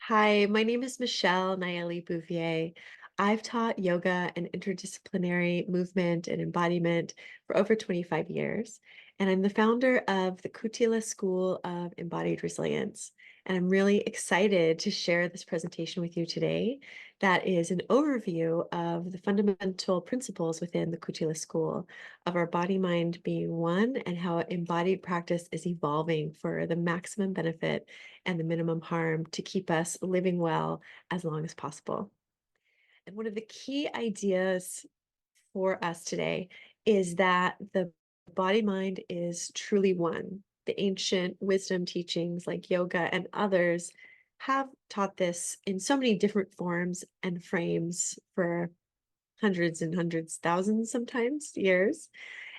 Hi, my name is Michelle Nayeli Bouvier. I've taught yoga and interdisciplinary movement and embodiment for over 25 years, and I'm the founder of the Kutila School of Embodied Resilience. And I'm really excited to share this presentation with you today. That is an overview of the fundamental principles within the Kutila School of our body mind being one and how embodied practice is evolving for the maximum benefit and the minimum harm to keep us living well as long as possible. And one of the key ideas for us today is that the body mind is truly one. The ancient wisdom teachings like yoga and others have taught this in so many different forms and frames for hundreds and hundreds, thousands sometimes years.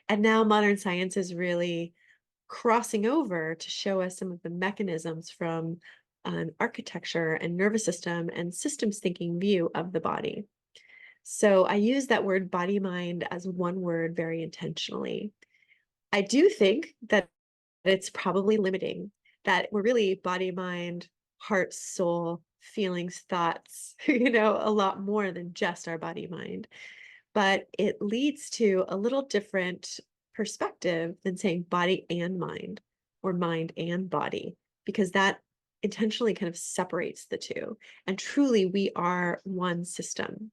And now modern science is really crossing over to show us some of the mechanisms from an architecture and nervous system and systems thinking view of the body. So I use that word body mind as one word very intentionally. I do think that it's probably limiting, that we're really body, mind, heart, soul, feelings, thoughts, a lot more than just our body mind. But it leads to a little different perspective than saying body and mind or mind and body, because that intentionally kind of separates the two. And truly, we are one system.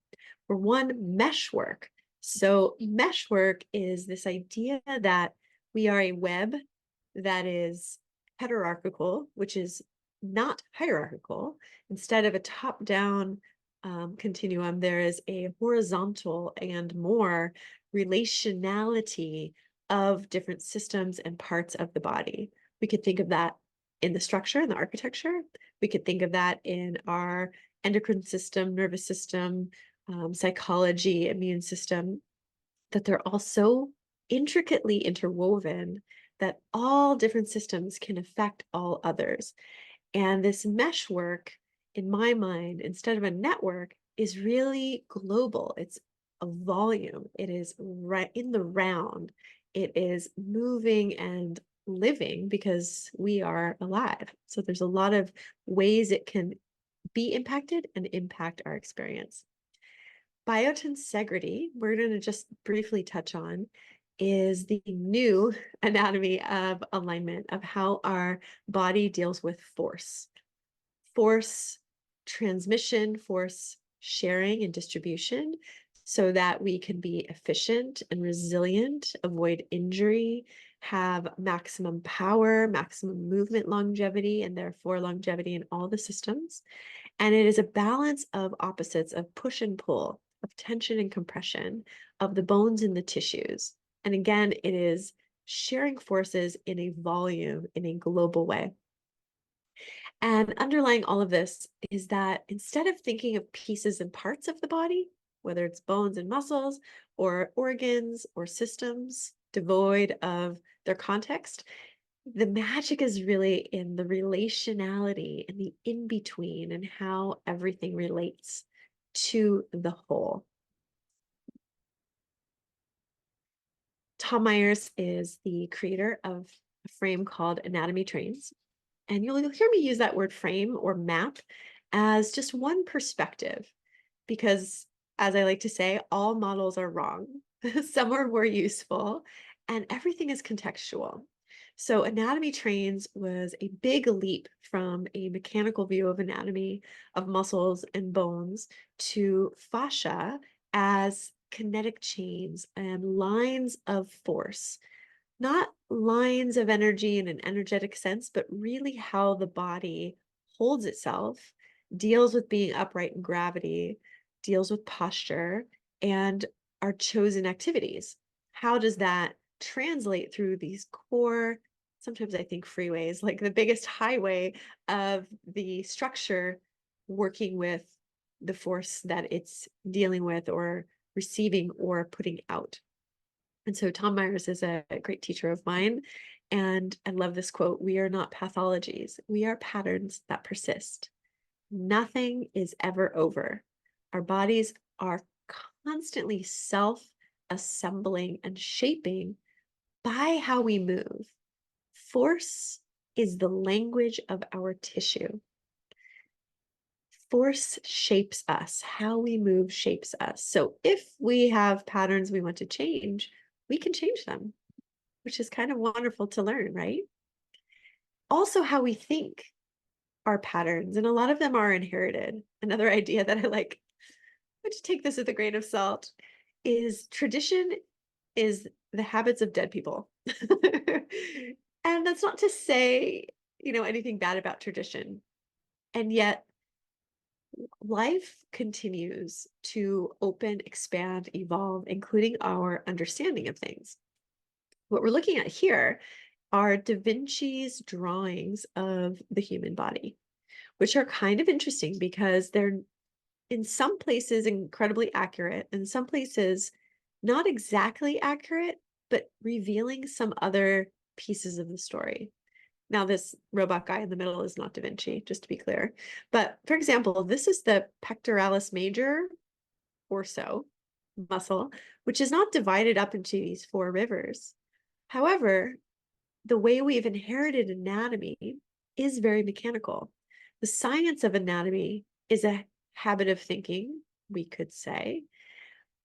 We're one meshwork. So, meshwork is this idea that we are a web that is heterarchical, which is not hierarchical. Instead of a top down continuum, there is a horizontal and more relationality of different systems and parts of the body. We could think of that in the structure and the architecture. We could think of that in our endocrine system, nervous system, psychology, immune system, that they're all so intricately interwoven that all different systems can affect all others. And this meshwork, in my mind, instead of a network, is really global. It's a volume. It is right in the round. It is moving and living because we are alive. So there's a lot of ways it can be impacted and impact our experience. Biotensegrity, we're going to just briefly touch on, is the new anatomy of alignment of how our body deals with force transmission, force sharing and distribution, so that we can be efficient and resilient, avoid injury, have maximum power, maximum movement longevity, and therefore longevity in all the systems. And it is a balance of opposites of push and pull, of tension and compression, of the bones and the tissues. And again, it is sharing forces in a volume, in a global way. And underlying all of this is that instead of thinking of pieces and parts of the body, whether it's bones and muscles or organs or systems devoid of their context, the magic is really in the relationality and the in between and how everything relates to the whole. Tom Myers is the creator of a frame called Anatomy Trains. And you'll hear me use that word frame or map as just one perspective, because as I like to say, all models are wrong. Some are more useful, and everything is contextual. So anatomy trains was a big leap from a mechanical view of anatomy of muscles and bones to fascia as kinetic chains and lines of force, not lines of energy in an energetic sense, but really how the body holds itself, deals with being upright in gravity, deals with posture, and our chosen activities. How does that translate through these core, sometimes I think freeways, like the biggest highway of the structure, working with the force that it's dealing with or receiving or putting out? And so Tom Myers is a great teacher of mine. And I love this quote: "We are not pathologies, we are patterns that persist. Nothing is ever over. Our bodies are constantly self-assembling and shaping by how we move. Force is the language of our tissue." force shapes us. How we move shapes us. So if we have patterns we want to change, we can change them, which is kind of wonderful to learn, right? Also, how we think are patterns, and a lot of them are inherited. Another idea that I like, but to take this with a grain of salt, is tradition is the habits of dead people. And that's not to say, anything bad about tradition. And yet life continues to open, expand, evolve, including our understanding of things. What we're looking at here are Da Vinci's drawings of the human body, which are kind of interesting because they're in some places incredibly accurate, in some places not exactly accurate, but revealing some other pieces of the story. Now, this robot guy in the middle is not Da Vinci, just to be clear. But for example, this is the pectoralis major or so muscle, which is not divided up into these four rivers. However, the way we've inherited anatomy is very mechanical. The science of anatomy is a habit of thinking, we could say,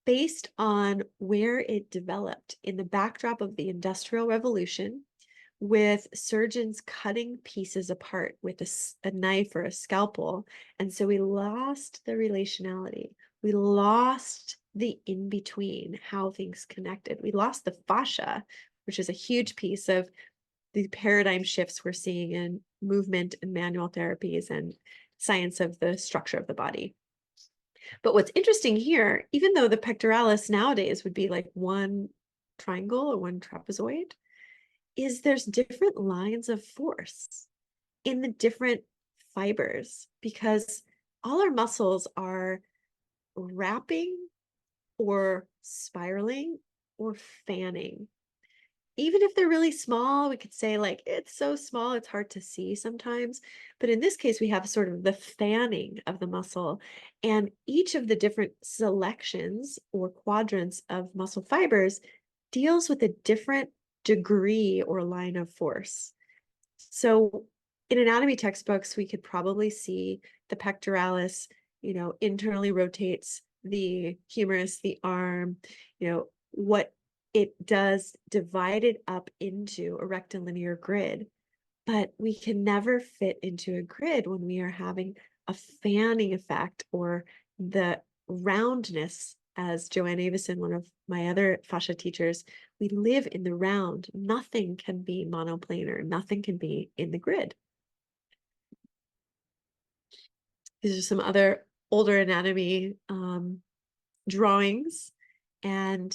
based on where it developed in the backdrop of the Industrial Revolution, with surgeons cutting pieces apart with a knife or a scalpel. And so we lost the relationality. We lost the in-between, how things connected. We lost the fascia, which is a huge piece of the paradigm shifts we're seeing in movement and manual therapies and science of the structure of the body. But what's interesting here, even though the pectoralis nowadays would be like one triangle or one trapezoid, is there's different lines of force in the different fibers because all our muscles are wrapping or spiraling or fanning. Even if they're really small, we could say like, it's so small, it's hard to see sometimes. But in this case, we have sort of the fanning of the muscle, and each of the different selections or quadrants of muscle fibers deals with a different degree or line of force. So in anatomy textbooks, we could probably see the pectoralis, internally rotates the humerus, the arm, what it does divide it up into a rectilinear grid. But we can never fit into a grid when we are having a fanning effect or the roundness. As Joanne Avison, one of my other fascia teachers, we live in the round. Nothing can be monoplanar. Nothing can be in the grid. These are some other older anatomy drawings. And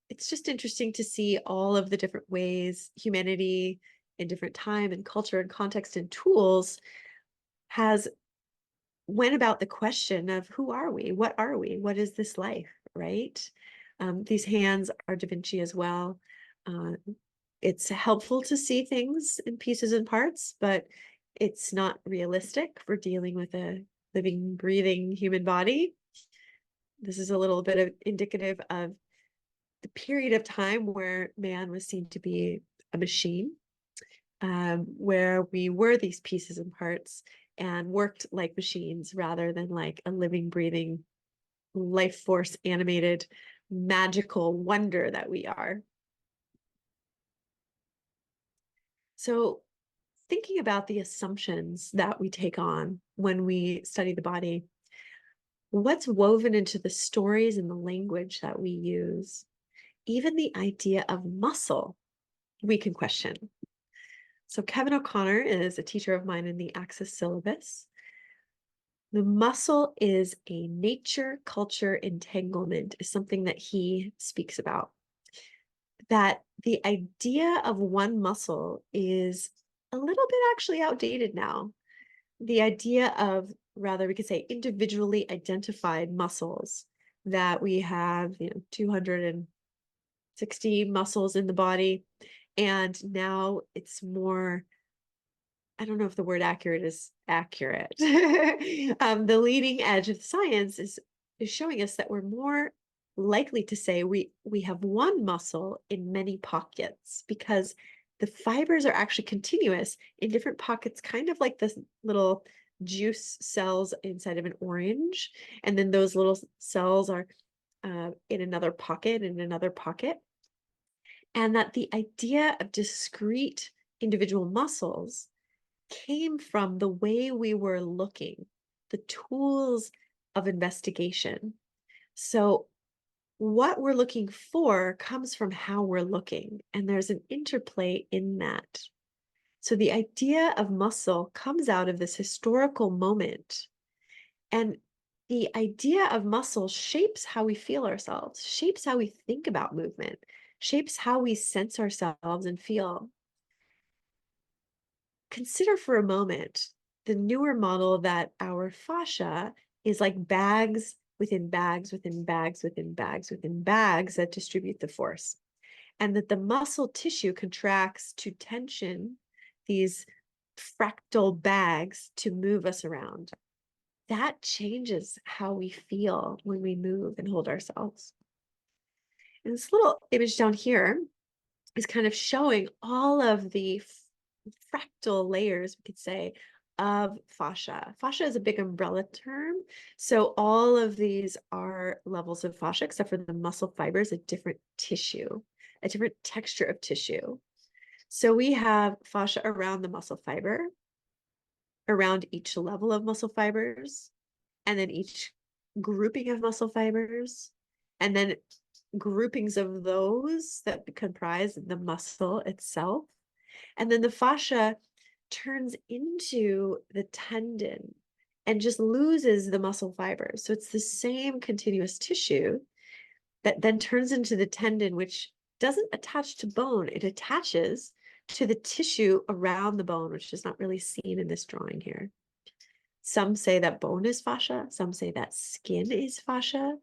it's just interesting to see all of the different ways humanity in different time and culture and context and tools has went about the question of who are we? What are we? What is this life, right? These hands are Da Vinci as well. It's helpful to see things in pieces and parts, but it's not realistic for dealing with a living, breathing human body. This is a little bit of indicative of the period of time where man was seen to be a machine, where we were these pieces and parts and worked like machines rather than like a living, breathing, life force animated, magical wonder that we are. So thinking about the assumptions that we take on when we study the body, what's woven into the stories and the language that we use, even the idea of muscle, we can question. So Kevin O'Connor is a teacher of mine in the Access syllabus. The muscle is a nature culture entanglement is something that he speaks about. That the idea of one muscle is a little bit actually outdated now. The idea of, rather we could say, individually identified muscles, that we have 260 muscles in the body, and now it's more, I don't know if the word accurate is accurate. The leading edge of science is showing us that we're more likely to say we have one muscle in many pockets because the fibers are actually continuous in different pockets, kind of like this little juice cells inside of an orange, and then those little cells are in another pocket, and that the idea of discrete individual muscles came from the way we were looking, the tools of investigation. So what we're looking for comes from how we're looking, and there's an interplay in that. So the idea of muscle comes out of this historical moment, and the idea of muscle shapes how we feel ourselves, shapes how we think about movement, shapes how we sense ourselves and feel. Consider for a moment the newer model that our fascia is like bags within bags within bags within bags within bags that distribute the force, and that the muscle tissue contracts to tension these fractal bags to move us around. That changes how we feel when we move and hold ourselves. And this little image down here is kind of showing all of the fractal layers, we could say, of fascia. Fascia is a big umbrella term. So all of these are levels of fascia, except for the muscle fibers, a different tissue, a different texture of tissue. So we have fascia around the muscle fiber, around each level of muscle fibers, and then each grouping of muscle fibers, and then groupings of those that comprise the muscle itself. And then the fascia turns into the tendon and just loses the muscle fibers. So it's the same continuous tissue that then turns into the tendon, which doesn't attach to bone. It attaches to the tissue around the bone, which is not really seen in this drawing here. Some say that bone is fascia, some say that skin is fascia,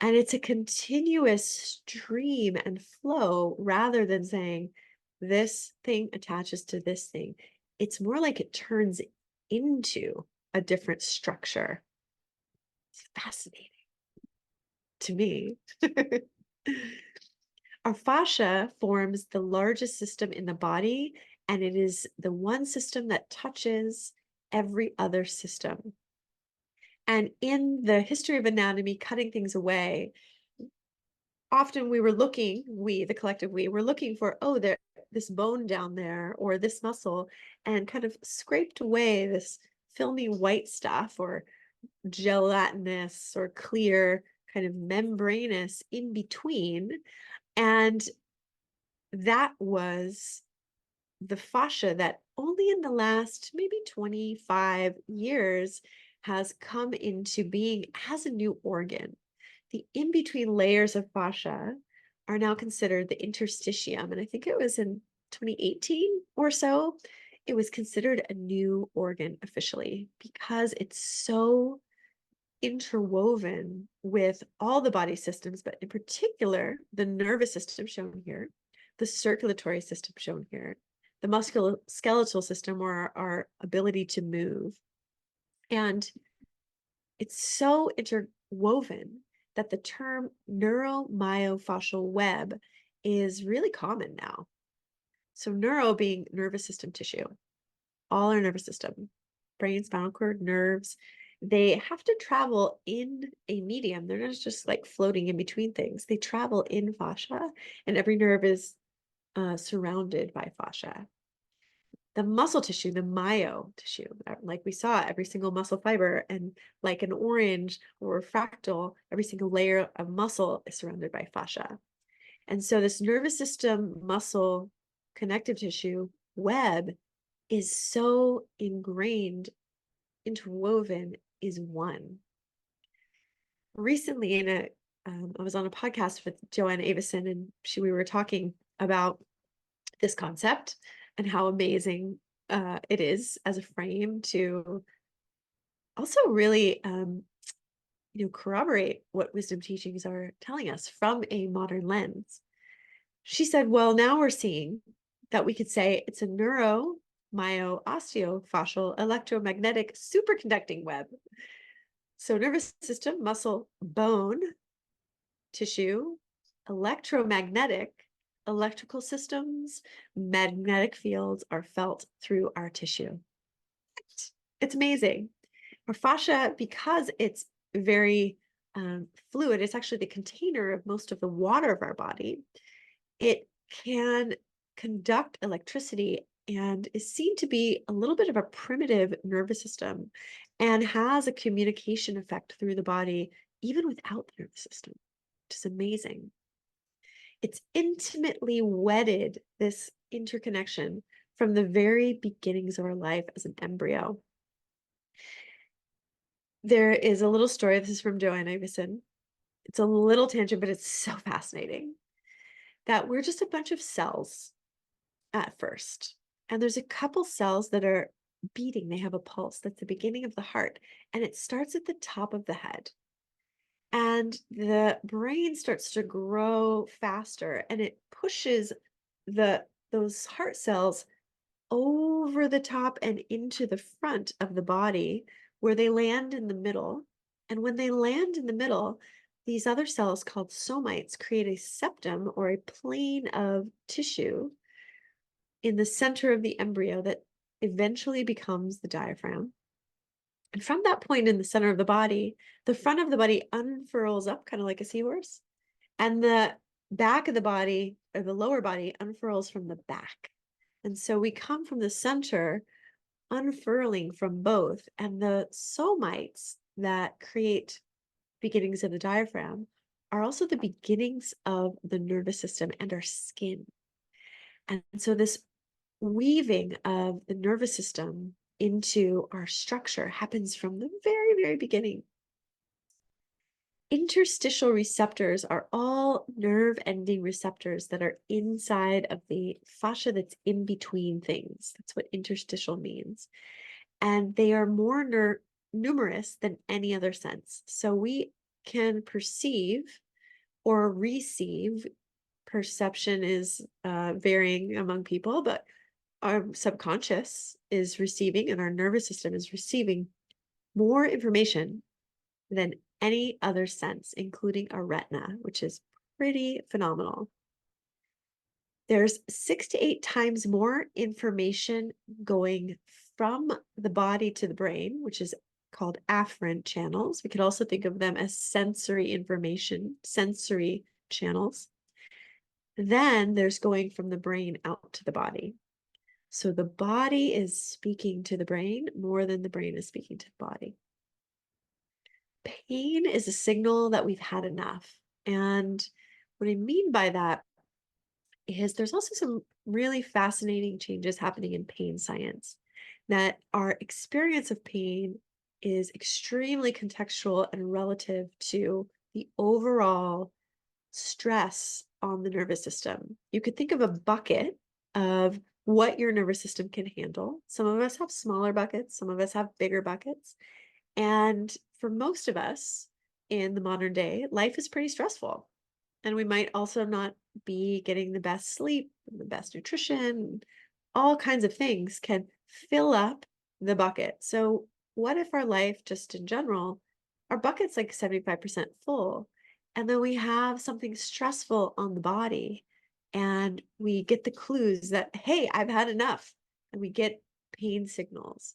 and it's a continuous stream and flow rather than saying this thing attaches to this thing. It's more like it turns into a different structure. It's fascinating to me. Our fascia forms the largest system in the body, and it is the one system that touches every other system. And in the history of anatomy, cutting things away, often the collective we, were looking for, oh, this bone down there or this muscle, and kind of scraped away this filmy white stuff or gelatinous or clear kind of membranous in between. And that was the fascia that only in the last maybe 25 years has come into being as a new organ. The in-between layers of fascia are now considered the interstitium. And I think it was in 2018 or so, it was considered a new organ officially because it's so interwoven with all the body systems, but in particular, the nervous system shown here, the circulatory system shown here, the musculoskeletal system, or our ability to move. And it's so interwoven that the term neuromyofascial web is really common now. So neuro being nervous system tissue, all our nervous system, brain, spinal cord, nerves, they have to travel in a medium. They're not just like floating in between things. They travel in fascia, and every nerve is surrounded by fascia. The muscle tissue, the myo tissue, like we saw, every single muscle fiber, and like an orange or a fractal, every single layer of muscle is surrounded by fascia. And so this nervous system, muscle, connective tissue web is so ingrained, interwoven, is one. Recently, I was on a podcast with Joanna Avison, and we were talking about this concept and how amazing it is as a frame to also really corroborate what wisdom teachings are telling us from a modern lens. She said, well, now we're seeing that we could say it's a neuromyofascial electromagnetic superconducting web. So nervous system, muscle, bone, tissue, electromagnetic, electrical systems, magnetic fields are felt through our tissue. It's amazing. Our fascia, because it's very fluid, it's actually the container of most of the water of our body. It can conduct electricity and is seen to be a little bit of a primitive nervous system and has a communication effect through the body, even without the nervous system, which is amazing. It's intimately wedded, this interconnection, from the very beginnings of our life as an embryo. There is a little story. This is from Joanne Iveson. It's a little tangent, but it's so fascinating that we're just a bunch of cells at first. And there's a couple cells that are beating. They have a pulse. That's the beginning of the heart. And it starts at the top of the head. And the brain starts to grow faster and it pushes those heart cells over the top and into the front of the body where they land in the middle. And when they land in the middle, these other cells called somites create a septum or a plane of tissue in the center of the embryo that eventually becomes the diaphragm. And from that point in the center of the body, the front of the body unfurls up kind of like a seahorse, and the back of the body or the lower body unfurls from the back. And so we come from the center, unfurling from both. And the somites that create beginnings of the diaphragm are also the beginnings of the nervous system and our skin. And so this weaving of the nervous system into our structure happens from the very, very beginning. Interstitial receptors are all nerve ending receptors that are inside of the fascia that's in between things. That's what interstitial means. And they are more numerous than any other sense. So we can perceive or receive. Perception is varying among people, but our subconscious is receiving and our nervous system is receiving more information than any other sense, including our retina, which is pretty phenomenal. There's 6 to 8 times more information going from the body to the brain, which is called afferent channels. We could also think of them as sensory information, sensory channels. Then there's going from the brain out to the body. So the body is speaking to the brain more than the brain is speaking to the body. Pain is a signal that we've had enough. And what I mean by that is there's also some really fascinating changes happening in pain science, that our experience of pain is extremely contextual and relative to the overall stress on the nervous system. You could think of a bucket of what your nervous system can handle. Some of us have smaller buckets, some of us have bigger buckets. And for most of us in the modern day, life is pretty stressful. And we might also not be getting the best sleep, the best nutrition, all kinds of things can fill up the bucket. So what if our life, just in general, our bucket's like 75% full, and then we have something stressful on the body, and we get the clues that, hey, I've had enough, and we get pain signals.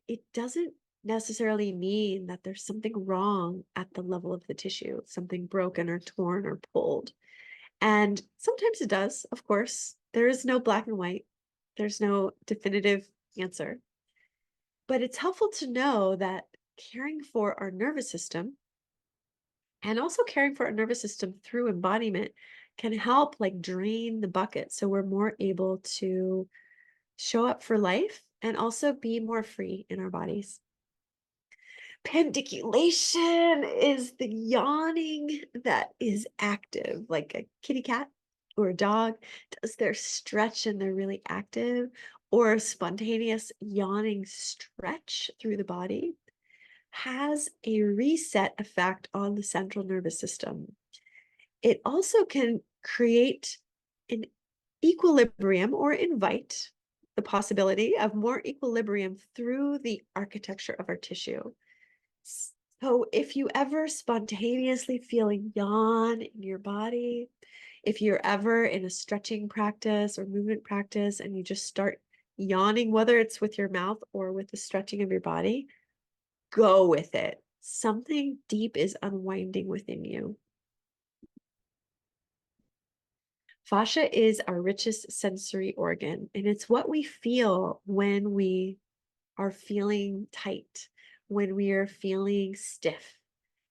It doesn't necessarily mean that there's something wrong at the level of the tissue, something broken or torn or pulled. And sometimes it does, of course. There is no black and white. There's no definitive answer. But it's helpful to know that caring for our nervous system and also caring for our nervous system through embodiment can help like drain the bucket so we're more able to show up for life and also be more free in our bodies. Pandiculation is the yawning that is active, like a kitty cat or a dog does their stretch and they're really active, or a spontaneous yawning stretch through the body has a reset effect on the central nervous system. It also can create an equilibrium or invite the possibility of more equilibrium through the architecture of our tissue. So if you ever spontaneously feel a yawn in your body, if you're ever in a stretching practice or movement practice and you just start yawning, whether it's with your mouth or with the stretching of your body, go with it. Something deep is unwinding within you. Fascia is our richest sensory organ, and it's what we feel when we are feeling tight, when we are feeling stiff.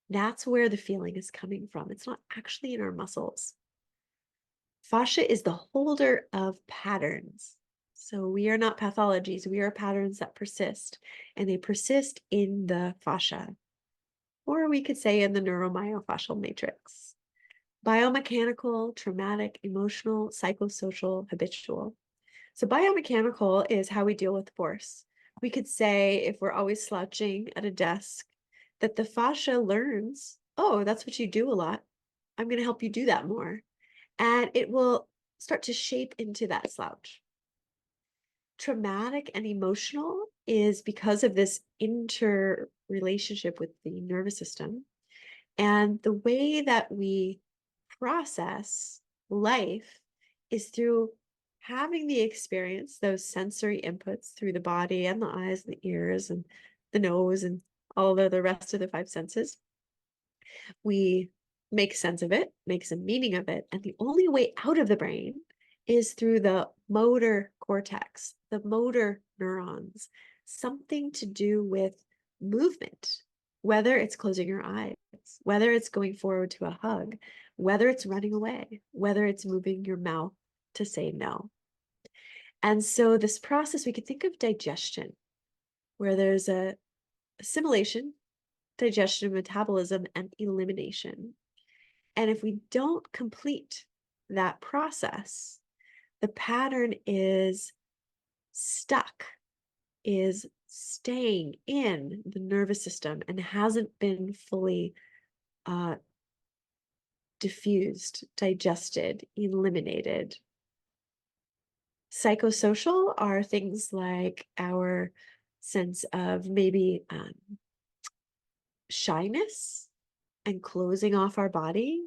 That's where the feeling is coming from. It's not actually in our muscles. Fascia is the holder of patterns. So we are not pathologies, we are patterns that persist, and they persist in the fascia, or we could say in the neuromyofascial matrix. Biomechanical, traumatic, emotional, psychosocial, habitual. So biomechanical is how we deal with force. We could say if we're always slouching at a desk, that the fascia learns, oh, that's what you do a lot. I'm going to help you do that more. And it will start to shape into that slouch. Traumatic and emotional is because of this interrelationship with the nervous system and the way that we process life is through having the experience, those sensory inputs through the body and the eyes and the ears and the nose and all of the rest of the five senses. We make sense of it, make some meaning of it. And the only way out of the brain is through the motor cortex, the motor neurons, something to do with movement, whether it's closing your eyes, whether it's going forward to a hug, whether it's running away, whether it's moving your mouth to say no. And so this process, we could think of digestion, where there's a assimilation, digestion, metabolism, and elimination. And if we don't complete that process, the pattern is stuck, is staying in the nervous system and hasn't been fully diffused, digested, eliminated. Psychosocial are things like our sense of maybe shyness and closing off our body.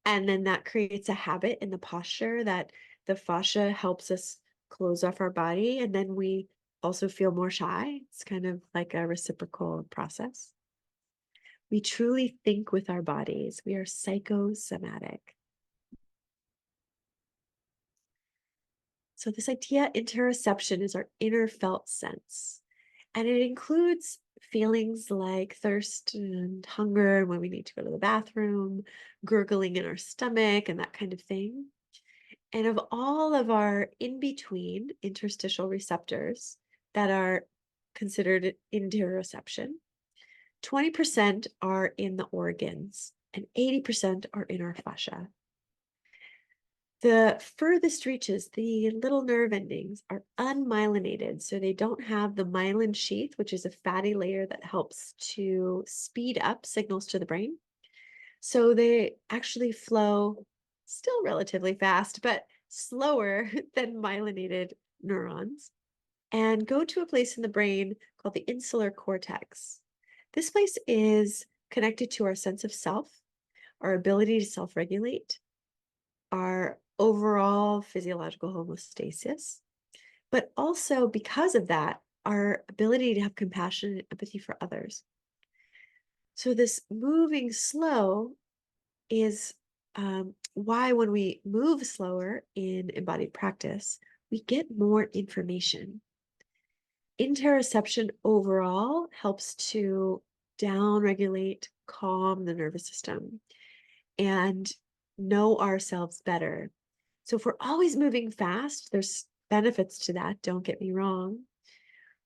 And then that creates a habit in the posture that the fascia helps us close off our body. And then we also feel more shy. It's kind of like a reciprocal process. We truly think with our bodies. We are psychosomatic. So this idea, interoception, is our inner felt sense. And it includes feelings like thirst and hunger when we need to go to the bathroom, gurgling in our stomach, and that kind of thing. And of all of our in-between interstitial receptors that are considered interoception, 20% are in the organs and 80% are in our fascia. The furthest reaches, the little nerve endings, are unmyelinated, so they don't have the myelin sheath, which is a fatty layer that helps to speed up signals to the brain. So they actually flow still relatively fast, but slower than myelinated neurons, and go to a place in the brain called the insular cortex. This place is connected to our sense of self, our ability to self-regulate, our overall physiological homeostasis, but also because of that, our ability to have compassion and empathy for others. So this moving slow is why when we move slower in embodied practice, we get more information. Interoception overall helps to down-regulate, calm the nervous system, and know ourselves better. So if we're always moving fast, there's benefits to that, don't get me wrong.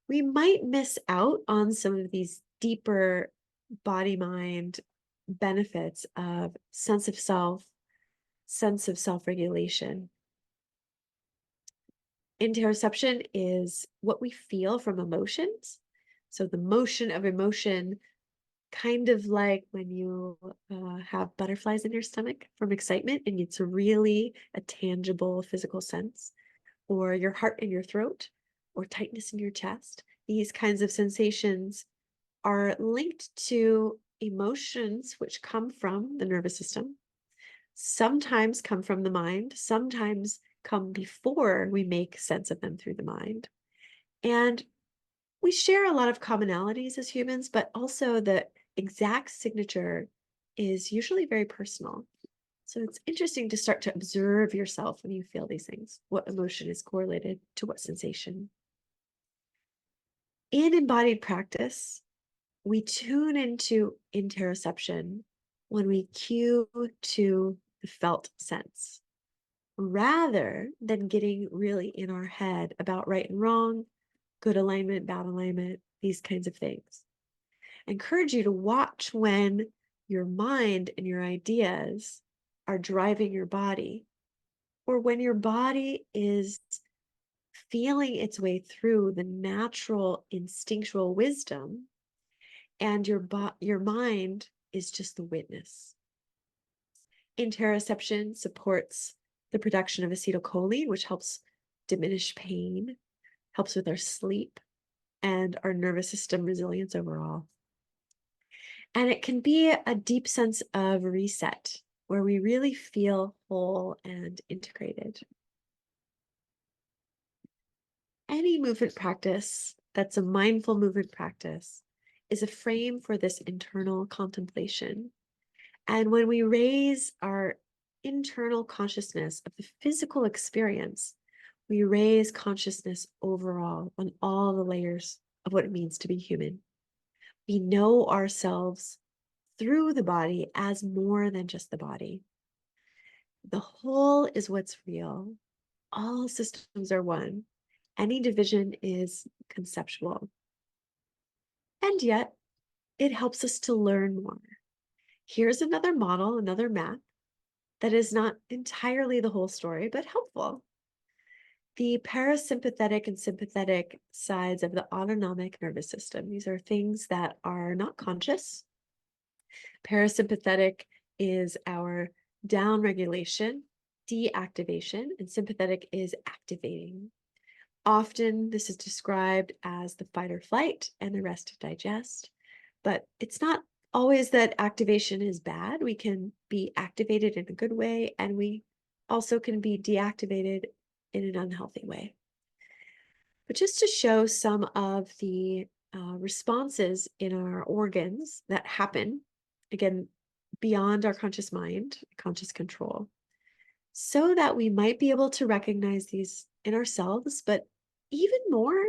We might miss out on some of these deeper body-mind benefits of sense of self-regulation. Interoception is what we feel from emotions. So the motion of emotion, kind of like when you have butterflies in your stomach from excitement, and it's really a tangible physical sense, or your heart in your throat, or tightness in your chest. These kinds of sensations are linked to emotions which come from the nervous system, sometimes come from the mind, sometimes come before we make sense of them through the mind. And We share a lot of commonalities as humans, but also the exact signature is usually very personal. So it's interesting to start to observe yourself when you feel these things. What emotion is correlated to what sensation? In embodied practice, we tune into interoception when we cue to the felt sense, rather than getting really in our head about right and wrong, good alignment, bad alignment, these kinds of things. I encourage you to watch when your mind and your ideas are driving your body, or when your body is feeling its way through the natural instinctual wisdom and your mind is just the witness. Interoception supports the production of acetylcholine, which helps diminish pain, helps with our sleep and our nervous system resilience overall. And it can be a deep sense of reset where we really feel whole and integrated. Any movement practice that's a mindful movement practice is a frame for this internal contemplation. And when we raise our internal consciousness of the physical experience, we raise consciousness overall on all the layers of what it means to be human. We know ourselves through the body as more than just the body. The whole is what's real. All systems are one. Any division is conceptual. And yet, it helps us to learn more. Here's another model, another map that is not entirely the whole story, but helpful. The parasympathetic and sympathetic sides of the autonomic nervous system. These are things that are not conscious. Parasympathetic is our downregulation, deactivation, and sympathetic is activating. Often this is described as the fight or flight and the rest to digest, but it's not always that activation is bad. We can be activated in a good way, and we also can be deactivated in an unhealthy way. But just to show some of the responses in our organs that happen, again, beyond our conscious mind, conscious control, so that we might be able to recognize these in ourselves, but even more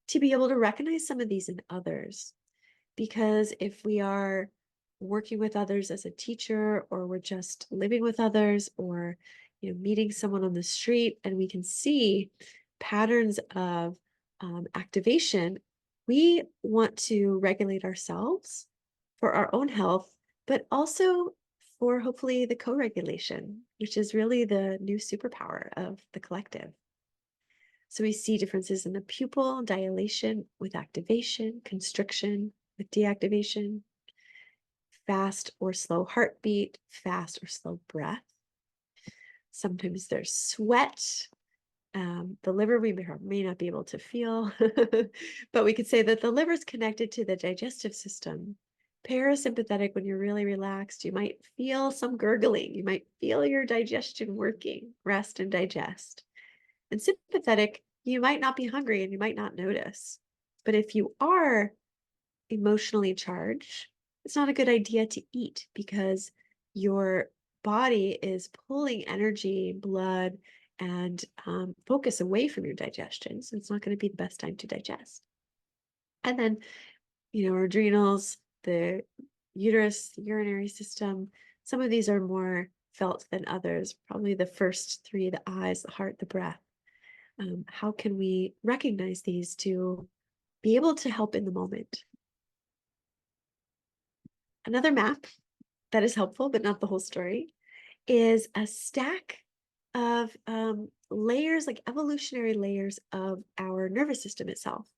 to be able to recognize some of these in others. Because if we are working with others as a teacher, or we're just living with others, or meeting someone on the street, and we can see patterns of activation, we want to regulate ourselves for our own health, but also for hopefully the co-regulation, which is really the new superpower of the collective. So we see differences in the pupil dilation with activation, constriction with deactivation, fast or slow heartbeat, fast or slow breath. Sometimes there's sweat. The liver we may not be able to feel, but we could say that the liver is connected to the digestive system. Parasympathetic, when you're really relaxed, you might feel some gurgling. You might feel your digestion working, rest and digest. And sympathetic, you might not be hungry and you might not notice. But if you are emotionally charged, it's not a good idea to eat because your body is pulling energy, blood, and focus away from your digestion. So it's not going to be the best time to digest. And then, our adrenals, the uterus, the urinary system, some of these are more felt than others. Probably the first three, the eyes, the heart, the breath. How can we recognize these to be able to help in the moment? Another map that is helpful, but not the whole story, is a stack of layers, like evolutionary layers of our nervous system itself.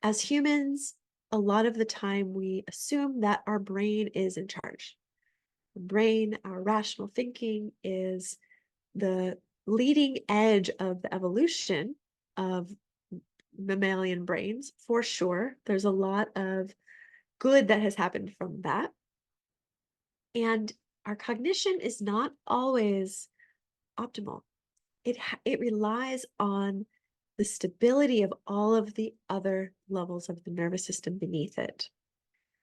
As humans, a lot of the time we assume that our brain is in charge. The brain, our rational thinking, is the leading edge of the evolution of mammalian brains, for sure. There's a lot of good that has happened from that. And our cognition is not always optimal. It relies on the stability of all of the other levels of the nervous system beneath it.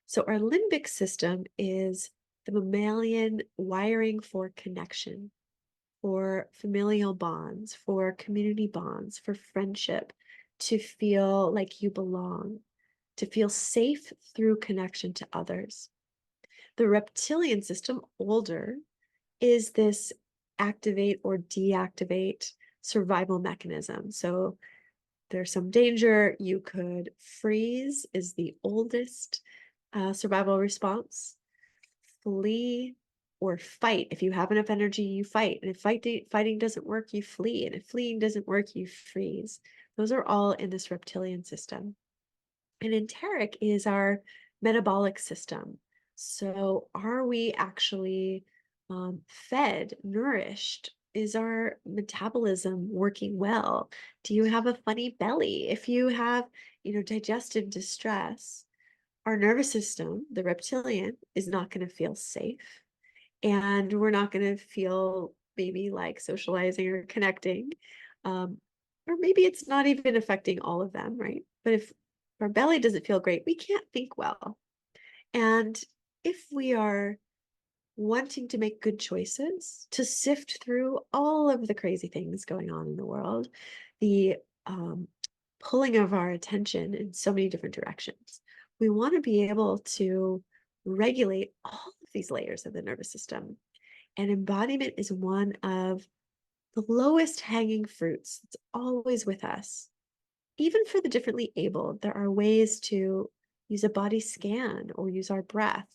So our limbic system is the mammalian wiring for connection, for familial bonds, for community bonds, for friendship, to feel like you belong, to feel safe through connection to others. The reptilian system, older, is this activate or deactivate survival mechanism. So there's some danger, you could freeze, is the oldest survival response. Flee or fight. If you have enough energy, you fight. And if fighting doesn't work, you flee. And if fleeing doesn't work, you freeze. Those are all in this reptilian system. And enteric is our metabolic system. So are we actually fed, nourished? Is our metabolism working well? Do you have a funny belly? If you have, digestive distress, our nervous system, the reptilian, is not going to feel safe. And we're not going to feel maybe like socializing or connecting. Or maybe it's not even affecting all of them, right? But if our belly doesn't feel great, we can't think well. And if we are wanting to make good choices, to sift through all of the crazy things going on in the world, the pulling of our attention in so many different directions, we want to be able to regulate all of these layers of the nervous system. And embodiment is one of the lowest hanging fruits. It's always with us. Even for the differently abled, there are ways to use a body scan or use our breath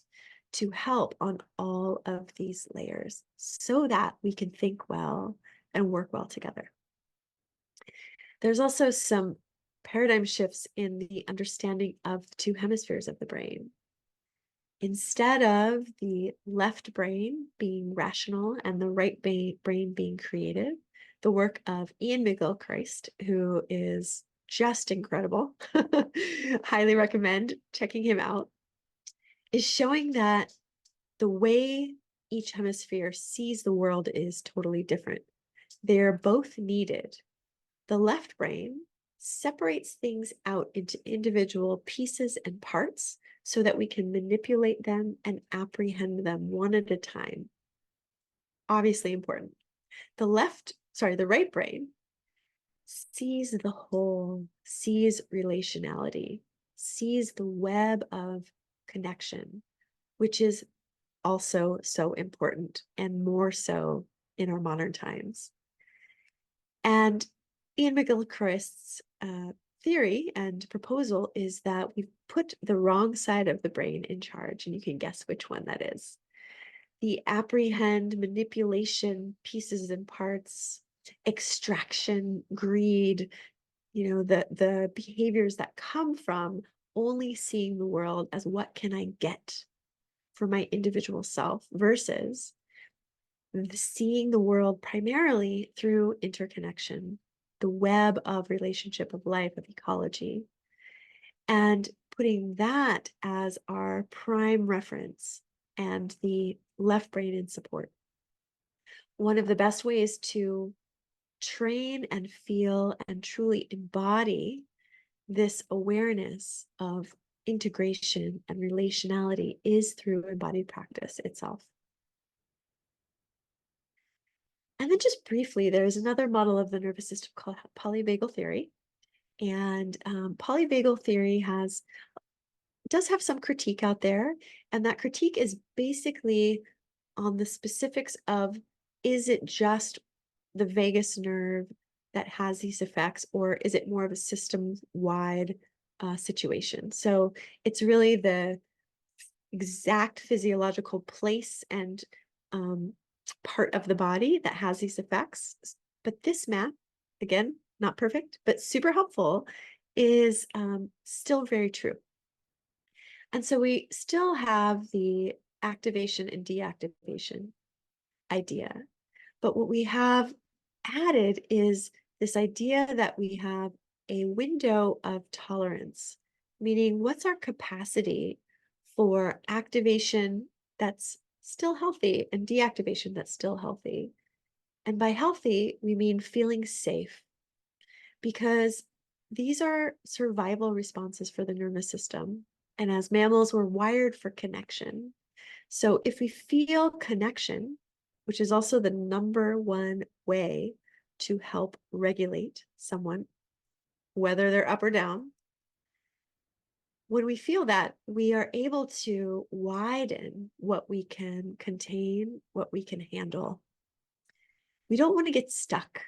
to help on all of these layers so that we can think well and work well together. There's also some paradigm shifts in the understanding of the two hemispheres of the brain. Instead of the left brain being rational and the right brain being creative, the work of Ian McGilchrist, who is just incredible, highly recommend checking him out, is showing that the way each hemisphere sees the world is totally different. They're both needed. The left brain separates things out into individual pieces and parts so that we can manipulate them and apprehend them one at a time. Obviously important. The right brain sees the whole, sees relationality, sees the web of connection, which is also so important and more so in our modern times. And Ian McGilchrist's theory and proposal is that we've put the wrong side of the brain in charge, and you can guess which one that is. The apprehend, manipulation, pieces and parts, extraction, greed, the behaviors that come from only seeing the world as what can I get for my individual self versus seeing the world primarily through interconnection, the web of relationship, of life, of ecology, and putting that as our prime reference and the left brain in support. One of the best ways to train and feel and truly embody this awareness of integration and relationality is through embodied practice itself. And then just briefly, there's another model of the nervous system called polyvagal theory. And polyvagal theory does have some critique out there. And that critique is basically on the specifics of, is it just the vagus nerve that has these effects, or is it more of a system-wide situation? So it's really the exact physiological place and part of the body that has these effects. But this map, again, not perfect, but super helpful, is still very true. And so we still have the activation and deactivation idea. But what we have added is this idea that we have a window of tolerance, meaning what's our capacity for activation that's still healthy and deactivation that's still healthy. And by healthy, we mean feeling safe. because these are survival responses for the nervous system. And as mammals, we're wired for connection. So if we feel connection, which is also the number one way to help regulate someone, whether they're up or down, when we feel that, we are able to widen what we can contain, what we can handle. We don't want to get stuck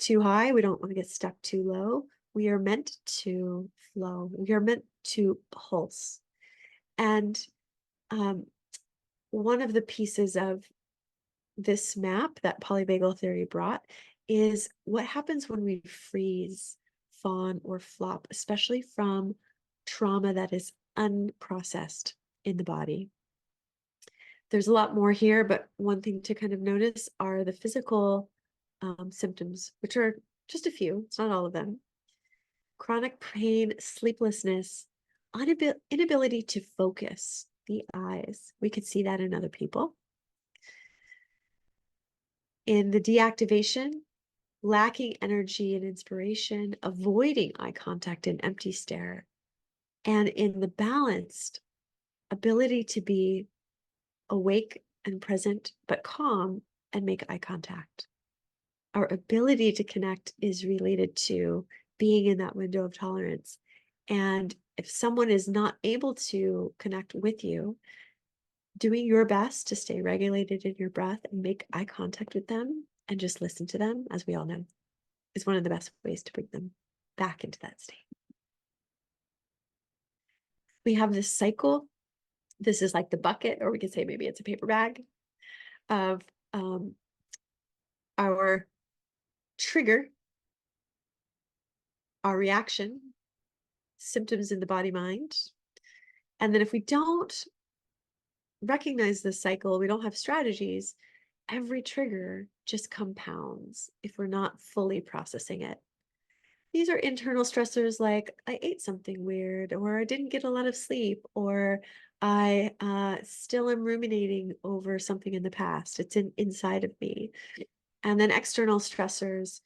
too high. We don't want to get stuck too low. We are meant to flow. We are meant to pulse. And one of the pieces of this map that polyvagal theory brought is what happens when we freeze, fawn, or flop, especially from trauma that is unprocessed in the body. There's a lot more here, but one thing to kind of notice are the physical symptoms, which are just a few, it's not all of them. Chronic pain, sleeplessness, inability to focus, the eyes. We could see that in other people. In the deactivation, lacking energy and inspiration, avoiding eye contact and empty stare. And in the balanced, ability to be awake and present, but calm and make eye contact. Our ability to connect is related to being in that window of tolerance. And if someone is not able to connect with you, doing your best to stay regulated in your breath and make eye contact with them and just listen to them, as we all know, is one of the best ways to bring them back into that state. We have this cycle. This is like the bucket, or we could say maybe it's a paper bag of our trigger, our reaction, symptoms in the body mind. And then if we don't recognize this cycle, we don't have strategies, every trigger just compounds if we're not fully processing it. These are internal stressors like I ate something weird, or I didn't get a lot of sleep, or I still am ruminating over something in the past. It's inside of me. And then external stressors,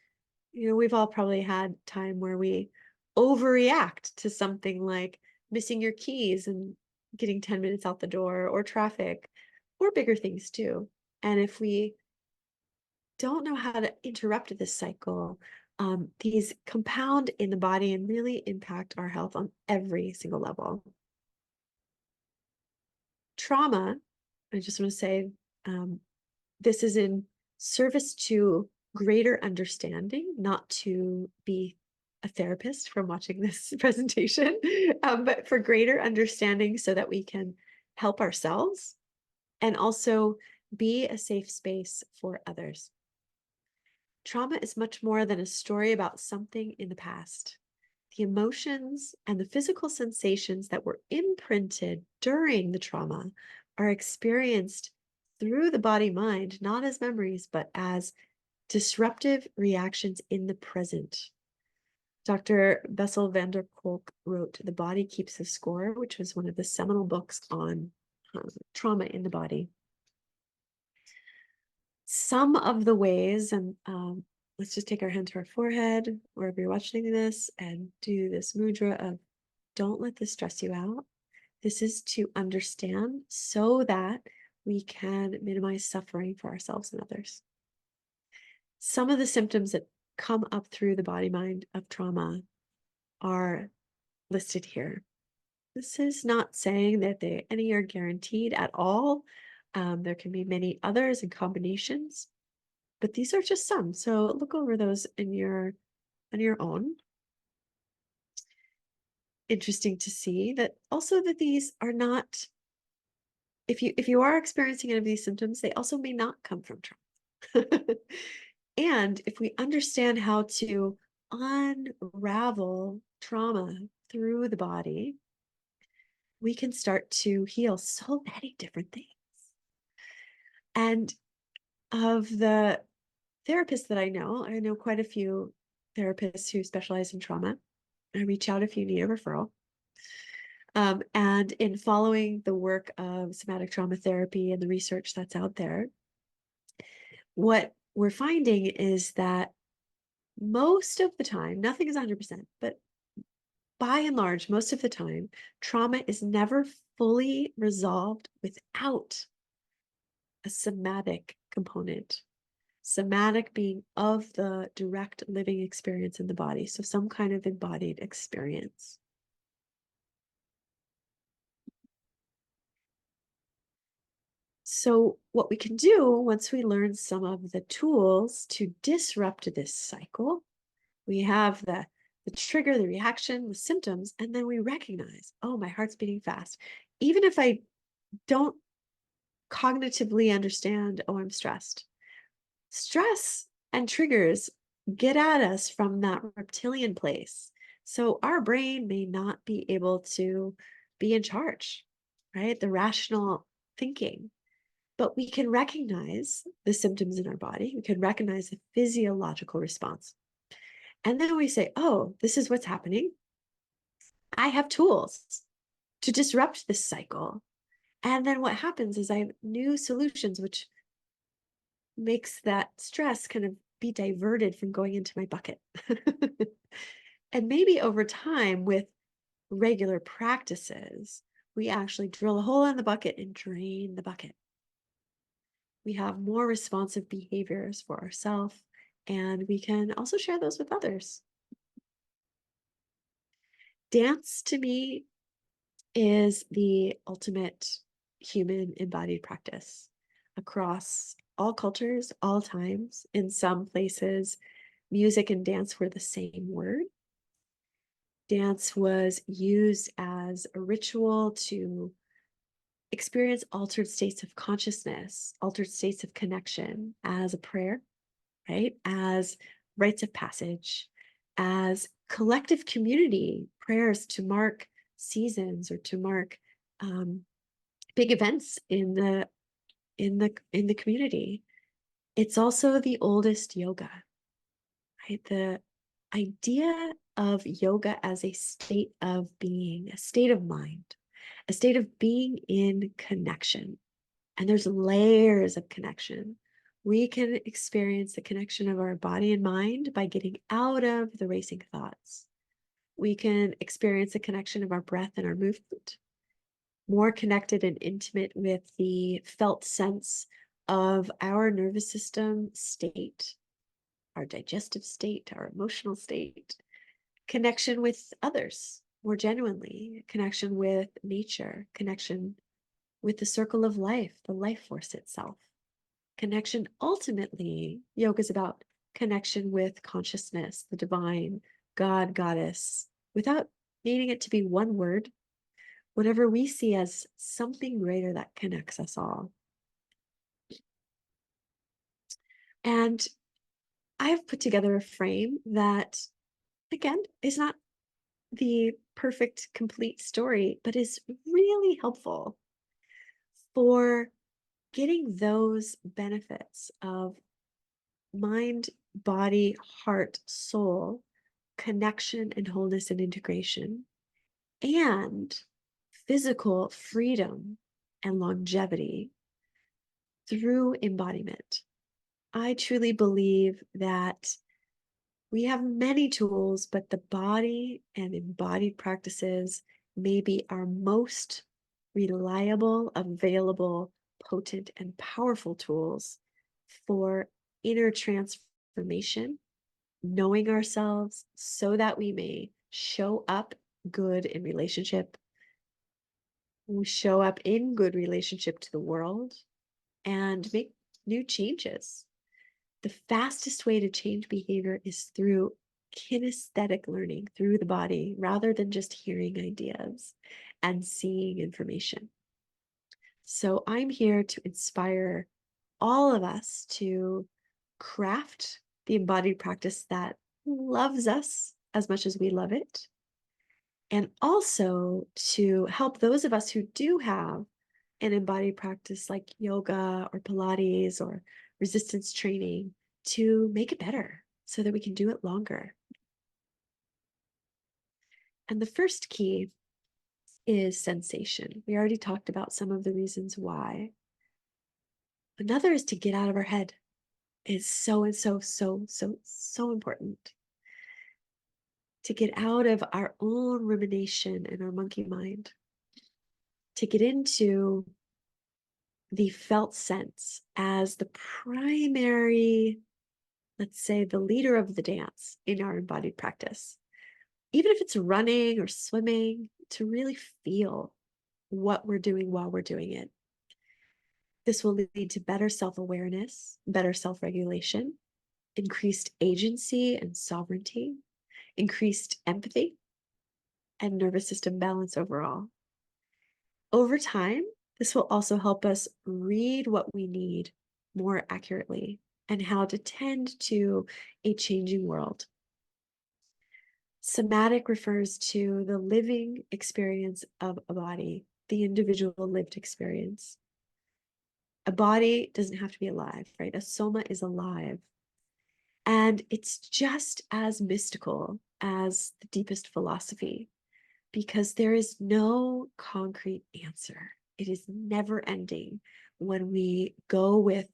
we've all probably had time where we overreact to something like missing your keys and getting 10 minutes out the door, or traffic, or bigger things too. And if we don't know how to interrupt this cycle, these compound in the body and really impact our health on every single level. Trauma, I just want to say, this is in service to greater understanding, not to be a therapist from watching this presentation, but for greater understanding so that we can help ourselves and also be a safe space for others. Trauma is much more than a story about something in the past. The emotions and the physical sensations that were imprinted during the trauma are experienced through the body-mind, not as memories, but as disruptive reactions in the present. Dr. Bessel van der Kolk wrote The Body Keeps the Score, which was one of the seminal books on trauma in the body. Some of the ways, and let's just take our hand to our forehead, wherever you're watching this, and do this mudra of don't let this stress you out. This is to understand so that we can minimize suffering for ourselves and others. Some of the symptoms that come up through the body mind of trauma are listed here. This is not saying that any are guaranteed at all. There can be many others and combinations, but these are just some. So look over those on your own. Interesting to see that also that these are not, if you are experiencing any of these symptoms, they also may not come from trauma. And if we understand how to unravel trauma through the body, we can start to heal so many different things. And of the therapists that I know quite a few therapists who specialize in trauma. I reach out if you need a referral. And in following the work of somatic trauma therapy and the research that's out there, what we're finding is that Most of the time, nothing is 100%, but by and large, most of the time, trauma is never fully resolved without a somatic component. Somatic being of the direct living experience in the body. So some kind of embodied experience. So what we can do once we learn some of the tools to disrupt this cycle, we have the trigger, the reaction, the symptoms, and then we recognize, oh, my heart's beating fast. Even if I don't cognitively understand, oh, I'm stressed. Stress and triggers get at us from that reptilian place. So our brain may not be able to be in charge, right? The rational thinking. But we can recognize the symptoms in our body. We can recognize the physiological response. And then we say, oh, this is what's happening. I have tools to disrupt this cycle. And then what happens is I have new solutions, which makes that stress kind of be diverted from going into my bucket. And maybe over time, with regular practices, we actually drill a hole in the bucket and drain the bucket. We have more responsive behaviors for ourselves, and we can also share those with others. Dance to me is the ultimate human embodied practice across all cultures, all times. In some places, music and dance were the same word. Dance was used as a ritual to experience altered states of consciousness, altered states of connection, as a prayer, right? As rites of passage, as collective community prayers to mark seasons or to mark big events in the community. It's also the oldest yoga, right? The idea of yoga as a state of being, a state of mind, a state of being in connection. And there's layers of connection. We can experience the connection of our body and mind by getting out of the racing thoughts. We can experience the connection of our breath and our movement, more connected and intimate with the felt sense of our nervous system state, our digestive state, our emotional state, connection with others more genuinely, connection with nature, connection with the circle of life, the life force itself. Connection, ultimately, yoga is about connection with consciousness, the divine, God, goddess, without needing it to be one word, whatever we see as something greater that connects us all. And I've put together a frame that, again, is not the perfect, complete story, but is really helpful for getting those benefits of mind, body, heart, soul, connection and wholeness and integration, and physical freedom and longevity through embodiment. I truly believe that we have many tools, but the body and embodied practices may be our most reliable, available, potent, and powerful tools for inner transformation, knowing ourselves so that we may show up good in relationship. We show up in good relationship to the world and make new changes. The fastest way to change behavior is through kinesthetic learning through the body rather than just hearing ideas and seeing information. So I'm here to inspire all of us to craft the embodied practice that loves us as much as we love it, and also to help those of us who do have an embodied practice like yoga or Pilates or resistance training to make it better so that we can do it longer. And the first key is sensation. We already talked about some of the reasons why. Another is to get out of our head. is so and so, so, so, so important to get out of our own rumination and our monkey mind, to get into the felt sense as the primary, let's say, the leader of the dance in our embodied practice. Even if it's running or swimming, to really feel what we're doing while we're doing it. This will lead to better self-awareness, better self-regulation, increased agency and sovereignty, increased empathy, and nervous system balance overall. Over time, this will also help us read what we need more accurately and how to tend to a changing world. Somatic refers to the living experience of a body, the individual lived experience. A body doesn't have to be alive, right? A soma is alive. And it's just as mystical as the deepest philosophy, because there is no concrete answer. It is never ending when we go with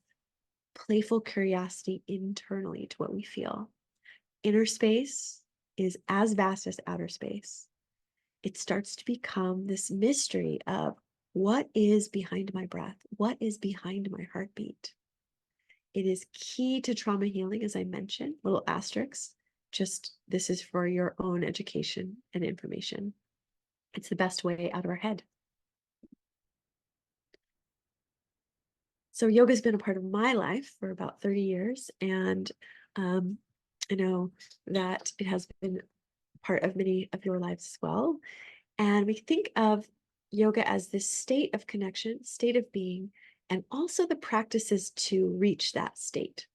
playful curiosity internally to what we feel. Inner space is as vast as outer space. It starts to become this mystery of what is behind my breath? What is behind my heartbeat? It is key to trauma healing, as I mentioned, little asterisks. Just this is for your own education and information. It's the best way out of our head. So yoga's been a part of my life for about 30 years. And I know that it has been part of many of your lives as well. And we think of yoga as this state of connection, state of being, and also the practices to reach that state.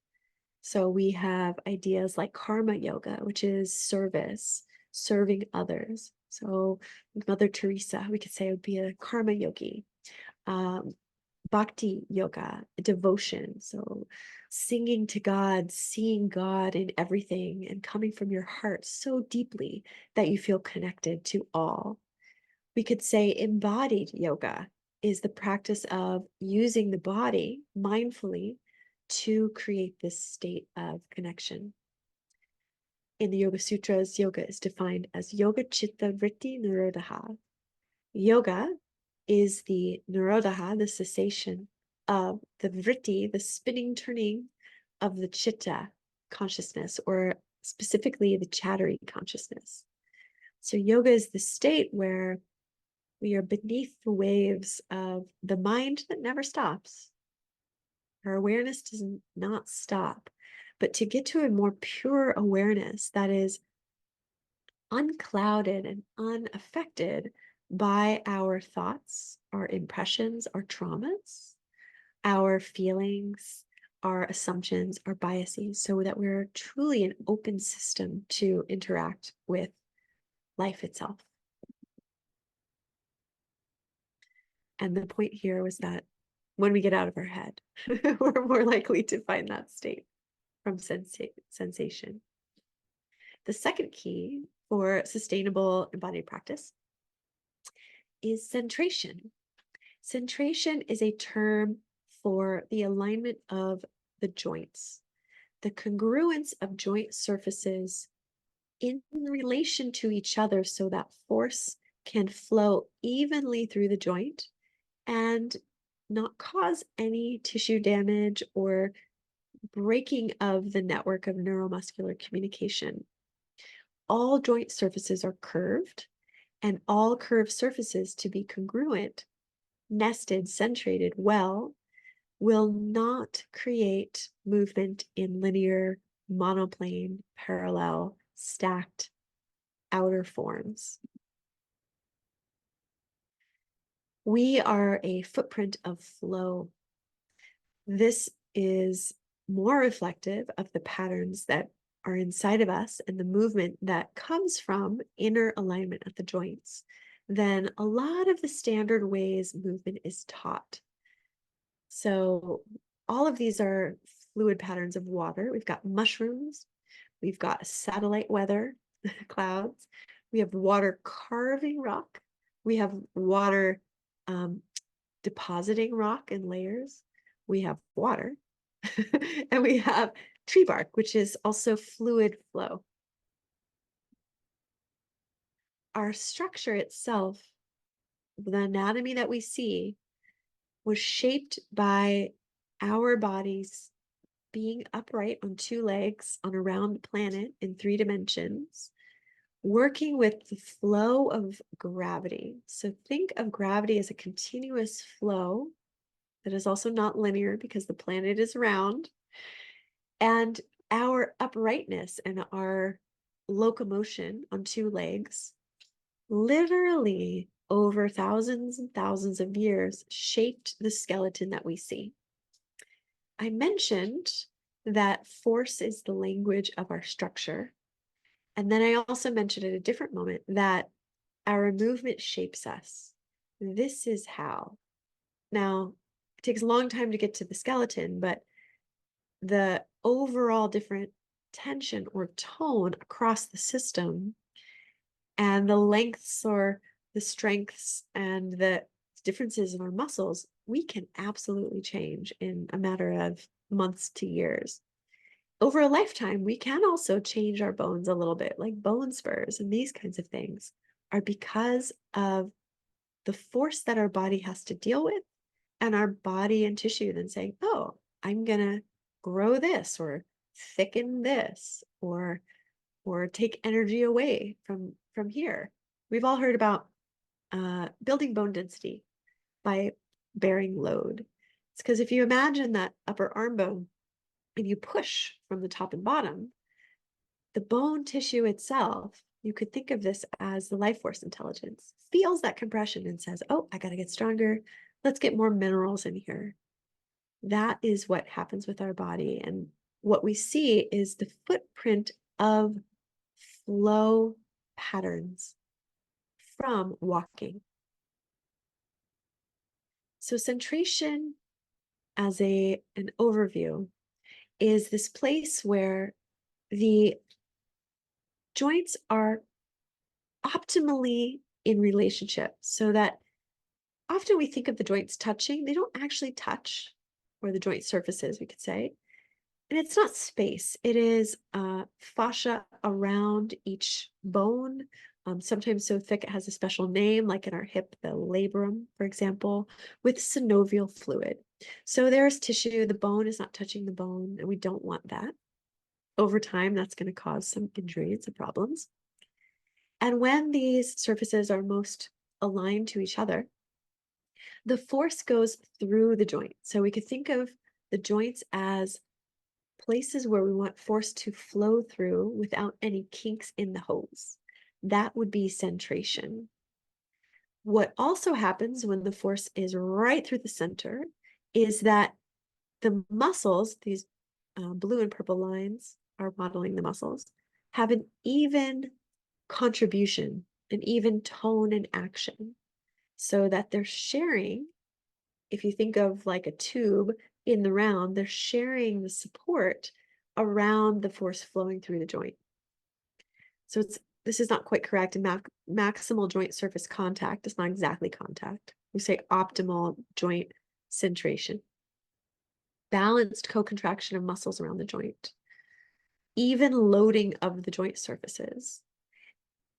So we have ideas like karma yoga, which is service, serving others. So Mother Teresa, we could say, would be a karma yogi. Bhakti yoga, devotion. So singing to God, seeing God in everything and coming from your heart so deeply that you feel connected to all. We could say embodied yoga is the practice of using the body mindfully to create this state of connection. In the Yoga Sutras, yoga is defined as yoga chitta vritti nirodha. Yoga is the nirodha, the cessation of the vritti, the spinning, turning of the chitta consciousness, or specifically the chattery consciousness. So yoga is the state where we are beneath the waves of the mind that never stops. Our awareness does not stop, but to get to a more pure awareness that is unclouded and unaffected by our thoughts, our impressions, our traumas, our feelings, our assumptions, our biases, so that we're truly an open system to interact with life itself. And the point here was that when we get out of our head, we're more likely to find that state from sensation. The second key for sustainable embodied practice is centration. Centration is a term for the alignment of the joints, the congruence of joint surfaces in relation to each other so that force can flow evenly through the joint and not cause any tissue damage or breaking of the network of neuromuscular communication. All joint surfaces are curved, and all curved surfaces, to be congruent, nested, centrated well, will not create movement in linear, monoplane, parallel, stacked outer forms. We are a footprint of flow. This is more reflective of the patterns that are inside of us and the movement that comes from inner alignment at the joints than a lot of the standard ways movement is taught. So all of these are fluid patterns of water. We've got mushrooms, we've got satellite weather, clouds, we have water carving rock, we have water depositing rock in layers, we have water, And we have tree bark, which is also fluid flow. Our structure itself, the anatomy that we see, was shaped by our bodies being upright on two legs on a round planet in 3 dimensions, working with the flow of gravity. So think of gravity as a continuous flow that is also not linear because the planet is round. And our uprightness and our locomotion on two legs literally over thousands and thousands of years shaped the skeleton that we see. I mentioned that force is the language of our structure. And then I also mentioned at a different moment that our movement shapes us. This is how. Now, it takes a long time to get to the skeleton, but the overall different tension or tone across the system and the lengths or the strengths and the differences in our muscles, we can absolutely change in a matter of months to years. Over a lifetime, we can also change our bones a little bit, like bone spurs and these kinds of things are because of the force that our body has to deal with and our body and tissue then saying, oh, I'm going to grow this or thicken this or take energy away from here. We've all heard about building bone density by bearing load. It's because if you imagine that upper arm bone and you push from the top and bottom, the bone tissue itself, you could think of this as the life force intelligence, feels that compression and says, oh, I got to get stronger. Let's get more minerals in here. That is what happens with our body. And what we see is the footprint of flow patterns from walking. So centration as an overview is this place where the joints are optimally in relationship so that often we think of the joints touching, they don't actually touch, or the joint surfaces, we could say. And it's not space, it is fascia around each bone, sometimes so thick it has a special name, like in our hip, the labrum, for example, with synovial fluid. So there's tissue, the bone is not touching the bone, and we don't want that. Over time, that's going to cause some injury and some problems. And when these surfaces are most aligned to each other, the force goes through the joint. So we could think of the joints as places where we want force to flow through without any kinks in the hose. That would be centration. What also happens when the force is right through the center is that the muscles, these blue and purple lines are modeling the muscles, have an even contribution, an even tone and action, so that they're sharing. If you think of like a tube in the round, they're sharing the support around the force flowing through the joint. So this is not quite correct. Maximal joint surface contact is not exactly contact. We say optimal joint centration. Balanced co-contraction of muscles around the joint. Even loading of the joint surfaces.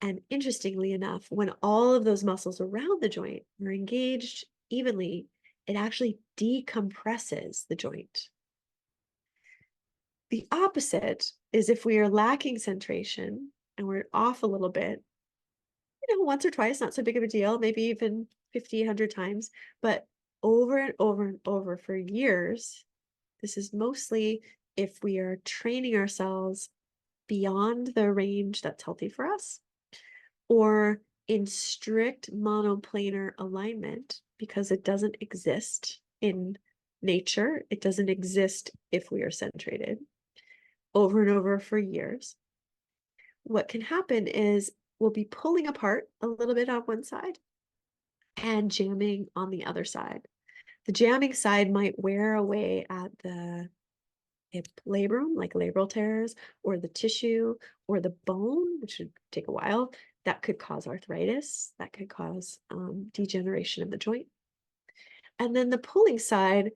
And interestingly enough, when all of those muscles around the joint are engaged evenly, it actually decompresses the joint. The opposite is if we are lacking centration and we're off a little bit, once or twice, not so big of a deal, maybe even 50, 100 times, but over and over and over for years, this is mostly if we are training ourselves beyond the range that's healthy for us, or in strict monoplanar alignment, because it doesn't exist in nature. It doesn't exist if we are centrated over and over for years. What can happen is we'll be pulling apart a little bit on one side and jamming on the other side. The jamming side might wear away at the hip labrum, like labral tears, or the tissue, or the bone, which would take a while. That could cause arthritis. That could cause degeneration of the joint. And then the pulling side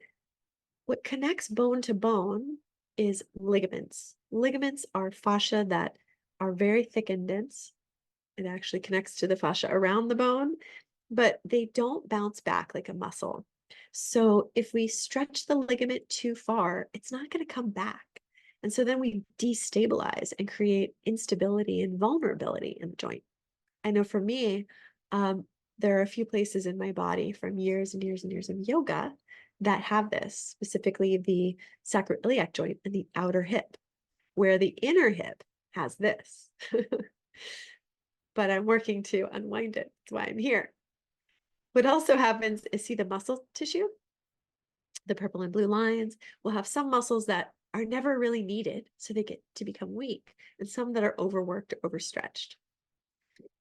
What connects bone to bone is ligaments. Ligaments are fascia that are very thick and dense. It actually connects to the fascia around the bone, but they don't bounce back like a muscle. So if we stretch the ligament too far, it's not going to come back. And so then we destabilize and create instability and vulnerability in the joint. I know for me, um, there are a few places in my body from years and years and years of yoga that have this, specifically the sacroiliac joint and the outer hip, where the inner hip has this. But I'm working to unwind it. That's why I'm here. What also happens is, see the muscle tissue, the purple and blue lines will have some muscles that are never really needed, so they get to become weak, and some that are overworked, overstretched.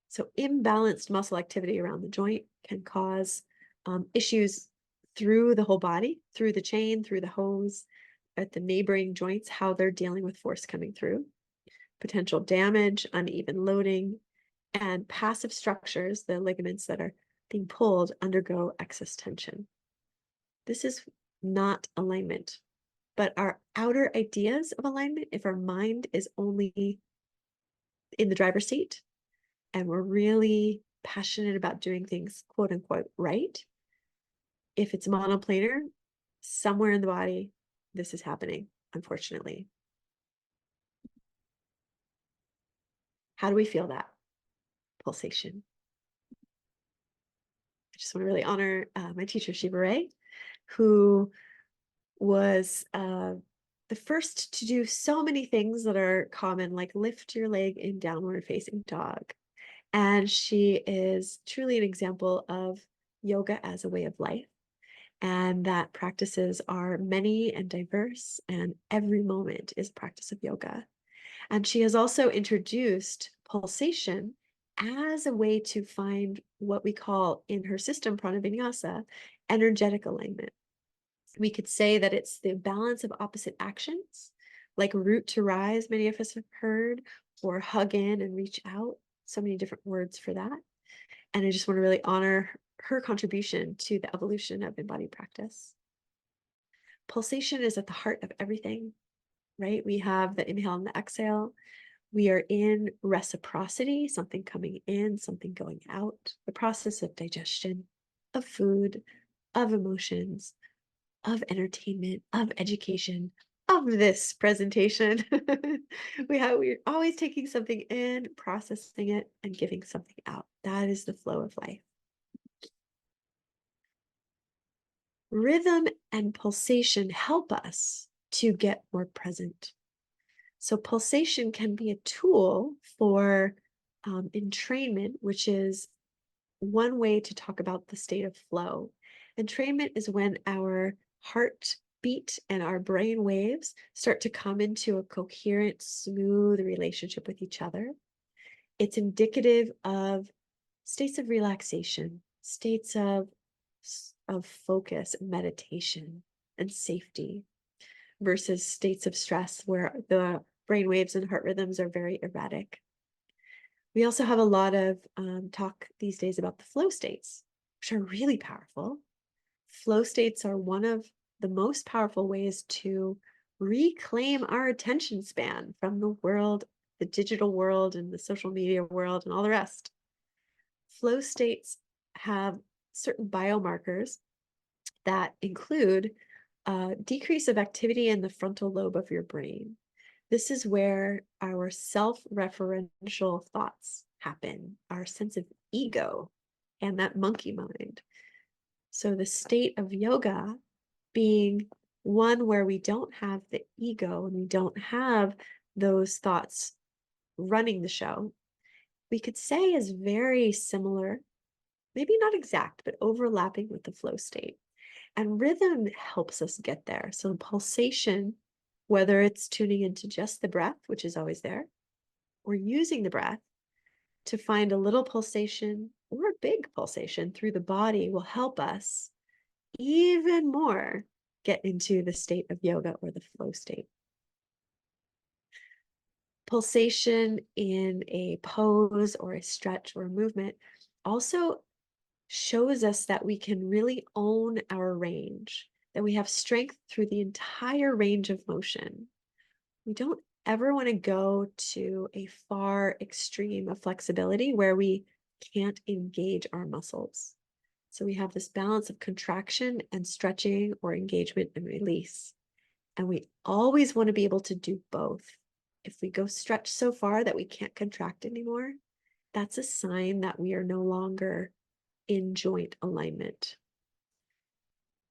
So imbalanced muscle activity around the joint can cause issues through the whole body, through the chain, through the hose, at the neighboring joints, how they're dealing with force coming through, potential damage, uneven loading, and passive structures, the ligaments that are being pulled, undergo excess tension. This is not alignment, but our outer ideas of alignment, if our mind is only in the driver's seat and we're really passionate about doing things quote unquote right, if it's monoplanar, somewhere in the body, this is happening, unfortunately. How do we feel that? Pulsation. I just want to really honor my teacher, Shiva Ray, who was the first to do so many things that are common, like lift your leg in downward facing dog. And she is truly an example of yoga as a way of life, and that practices are many and diverse, and every moment is practice of yoga. And she has also introduced pulsation as a way to find what we call in her system, prana-vinyasa, energetic alignment. We could say that it's the balance of opposite actions, like root to rise, many of us have heard, or hug in and reach out. So many different words for that. And I just want to really honor her contribution to the evolution of embodied practice. Pulsation is at the heart of everything, right? We have the inhale and the exhale. We are in reciprocity, something coming in, something going out, the process of digestion, of food, of emotions, of entertainment, of education, of this presentation. We're always taking something in, processing it, and giving something out. That is the flow of life. Rhythm and pulsation help us to get more present. So pulsation can be a tool for entrainment, which is one way to talk about the state of flow. Entrainment is when our heartbeat and our brain waves start to come into a coherent, smooth relationship with each other. It's indicative of states of relaxation, states of focus, meditation, and safety, versus states of stress where the brain waves and heart rhythms are very erratic. We also have a lot of talk these days about the flow states, which are really powerful. Flow states are one of the most powerful ways to reclaim our attention span from the world, the digital world, and the social media world, and all the rest. Flow states have certain biomarkers that include a decrease of activity in the frontal lobe of your brain. This is where our self-referential thoughts happen, our sense of ego, and that monkey mind. So the state of yoga being one where we don't have the ego and we don't have those thoughts running the show, we could say is very similar, maybe not exact, but overlapping with the flow state. And rhythm helps us get there. So pulsation, whether it's tuning into just the breath, which is always there, or using the breath to find a little pulsation or a big pulsation through the body, will help us even more get into the state of yoga or the flow state. Pulsation in a pose or a stretch or a movement also shows us that we can really own our range. that we have strength through the entire range of motion. We don't ever want to go to a far extreme of flexibility where we can't engage our muscles. So we have this balance of contraction and stretching, or engagement and release. And we always want to be able to do both. If we go stretch so far that we can't contract anymore, that's a sign that we are no longer in joint alignment.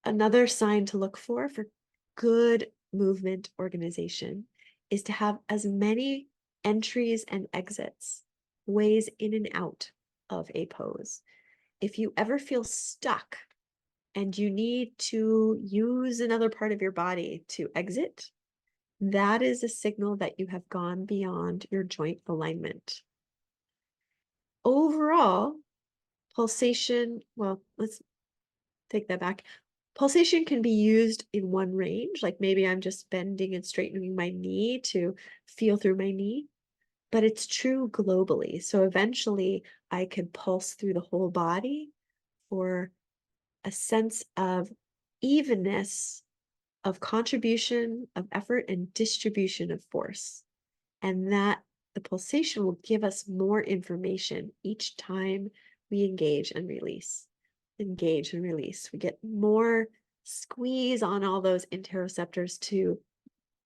Another sign to look for good movement organization is to have as many entries and exits, ways in and out of a pose. If you ever feel stuck and you need to use another part of your body to exit, that is a signal that you have gone beyond your joint alignment. Overall, pulsation, well, let's take that back. Pulsation can be used in one range, like maybe I'm just bending and straightening my knee to feel through my knee, but it's true globally. So eventually I could pulse through the whole body for a sense of evenness, of contribution, of effort, and distribution of force. And that the pulsation will give us more information each time we engage and release. Engage and release. We get more squeeze on all those interoceptors to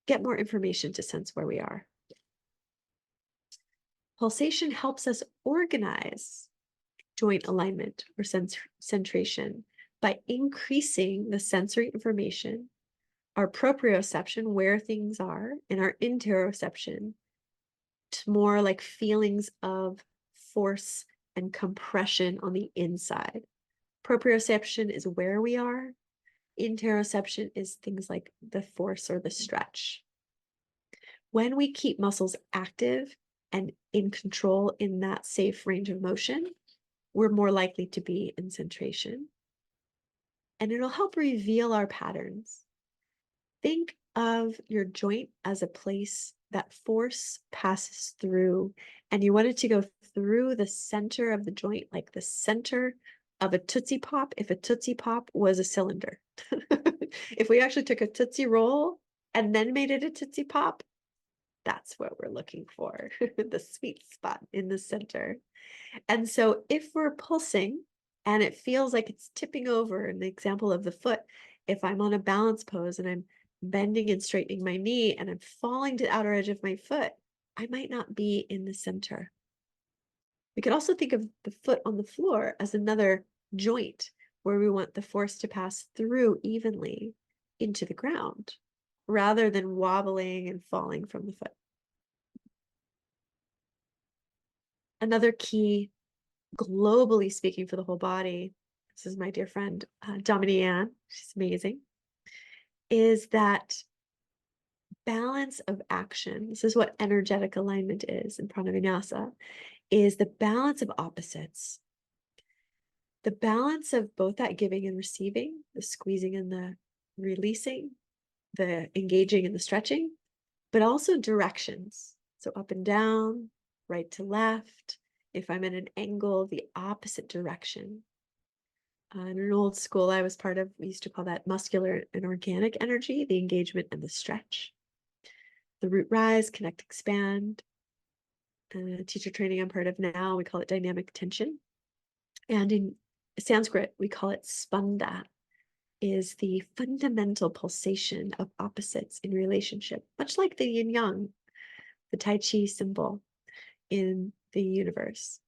get more information to sense where we are. Pulsation helps us organize joint alignment or centration by increasing the sensory information, our proprioception, where things are, and our interoception, to more like feelings of force and compression on the inside. Proprioception is where we are. Interoception is things like the force or the stretch. When we keep muscles active and in control in that safe range of motion, we're more likely to be in centration. And it'll help reveal our patterns. Think of your joint as a place that force passes through, and you want it to go through the center of the joint, like the center of a Tootsie Pop, if a Tootsie Pop was a cylinder. If we actually took a Tootsie Roll and then made it a Tootsie Pop, that's what we're looking for, the sweet spot in the center. And so if we're pulsing and it feels like it's tipping over, in the example of the foot, if I'm on a balance pose and I'm bending and straightening my knee and I'm falling to the outer edge of my foot, I might not be in the center. We could also think of the foot on the floor as another joint where we want the force to pass through evenly into the ground rather than wobbling and falling from the foot. Another key, globally speaking, for the whole body, this is my dear friend, Dominique, she's amazing, is that balance of action. This is what energetic alignment is in prana-vinyasa, is the balance of opposites. The balance of both that giving and receiving, the squeezing and the releasing, the engaging and the stretching, but also directions. So up and down, right to left. If I'm at an angle, the opposite direction. In an old school I was part of, we used to call that muscular and organic energy, the engagement and the stretch. The root rise, connect, expand. Teacher training I'm part of now, we call it dynamic tension. And in Sanskrit, we call it spanda, is the fundamental pulsation of opposites in relationship, much like the yin yang, the Tai Chi symbol in the universe.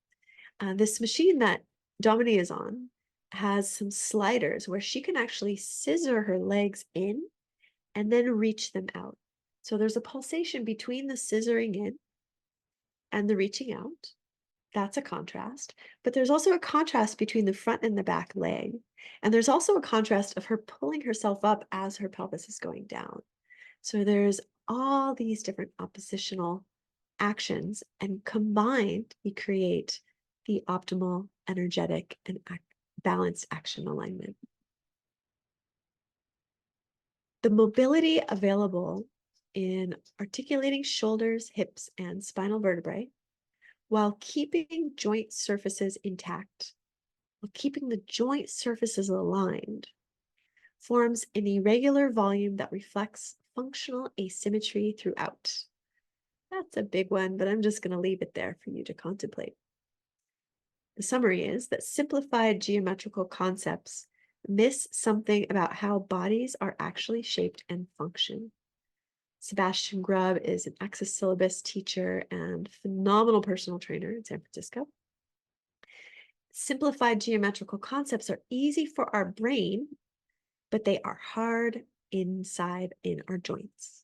This machine that Dominique is on has some sliders where she can actually scissor her legs in and then reach them out. So there's a pulsation between the scissoring in and the reaching out. That's a contrast. But there's also a contrast between the front and the back leg. And there's also a contrast of her pulling herself up as her pelvis is going down. So there's all these different oppositional actions, and combined, we create the optimal, energetic, and balanced action alignment. The mobility available in articulating shoulders, hips, and spinal vertebrae, while keeping joint surfaces intact, while keeping the joint surfaces aligned, forms an irregular volume that reflects functional asymmetry throughout. That's a big one, but I'm just going to leave it there for you to contemplate. The summary is that simplified geometrical concepts miss something about how bodies are actually shaped and function. Sebastian Grubb is an Access Syllabus teacher and phenomenal personal trainer in San Francisco. Simplified geometrical concepts are easy for our brain, but they are hard inside in our joints.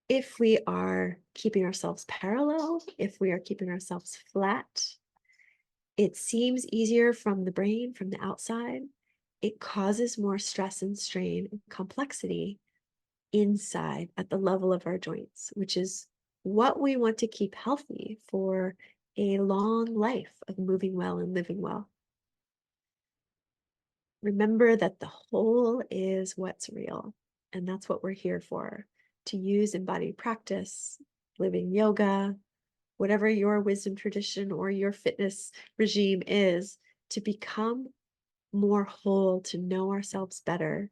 If we are keeping ourselves parallel, if we are keeping ourselves flat, it seems easier from the brain, from the outside. It causes more stress and strain and complexity inside at the level of our joints, which is what we want to keep healthy for a long life of moving well and living well. Remember that the whole is what's real, and that's what we're here for, to use embodied practice, living yoga, whatever your wisdom tradition or your fitness regime is, to become more whole, to know ourselves better,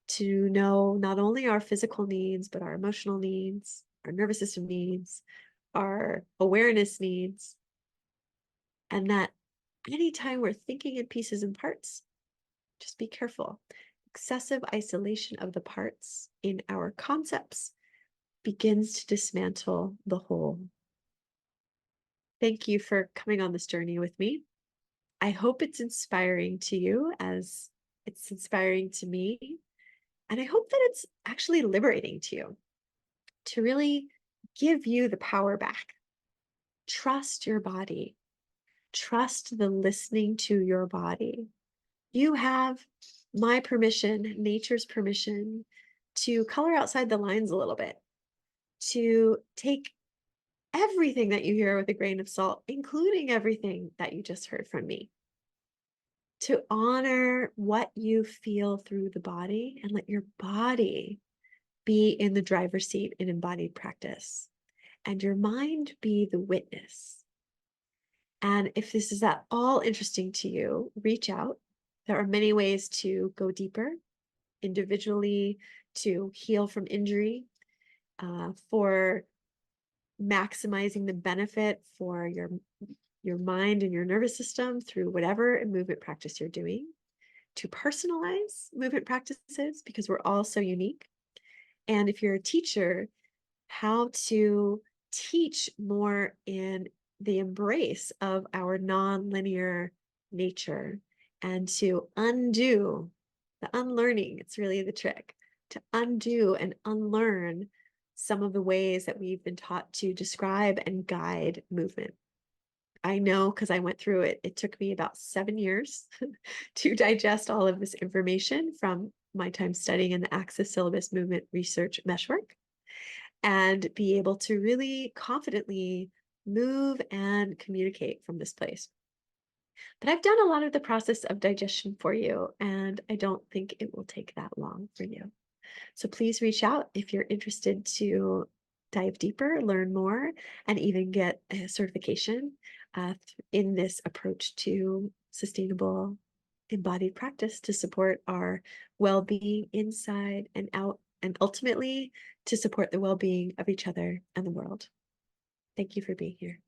to know not only our physical needs, but our emotional needs, our nervous system needs, our awareness needs. And that anytime we're thinking in pieces and parts, just be careful. Excessive isolation of the parts in our concepts begins to dismantle the whole. Thank you for coming on this journey with me. I hope it's inspiring to you as it's inspiring to me. And I hope that it's actually liberating to you to really give you the power back. Trust your body. Trust the listening to your body. You have my permission, nature's permission, to color outside the lines a little bit, to take everything that you hear with a grain of salt, including everything that you just heard from me, to honor what you feel through the body and let your body be in the driver's seat in embodied practice and your mind be the witness. And if this is at all interesting to you, reach out. There are many ways to go deeper individually, to heal from injury, for maximizing the benefit for your mind and your nervous system through whatever movement practice you're doing, to personalize movement practices because we're all so unique. And if you're a teacher, how to teach more in the embrace of our non-linear nature and to undo the unlearning. It's really the trick to undo and unlearn some of the ways that we've been taught to describe and guide movement. I know because I went through it. It took me about 7 years to digest all of this information from my time studying in the Access Syllabus Movement Research Meshwork and be able to really confidently move and communicate from this place. But I've done a lot of the process of digestion for you, and I don't think it will take that long for you. So please reach out if you're interested to dive deeper, learn more, and even get a certification in this approach to sustainable embodied practice to support our well-being inside and out, and ultimately to support the well-being of each other and the world. Thank you for being here.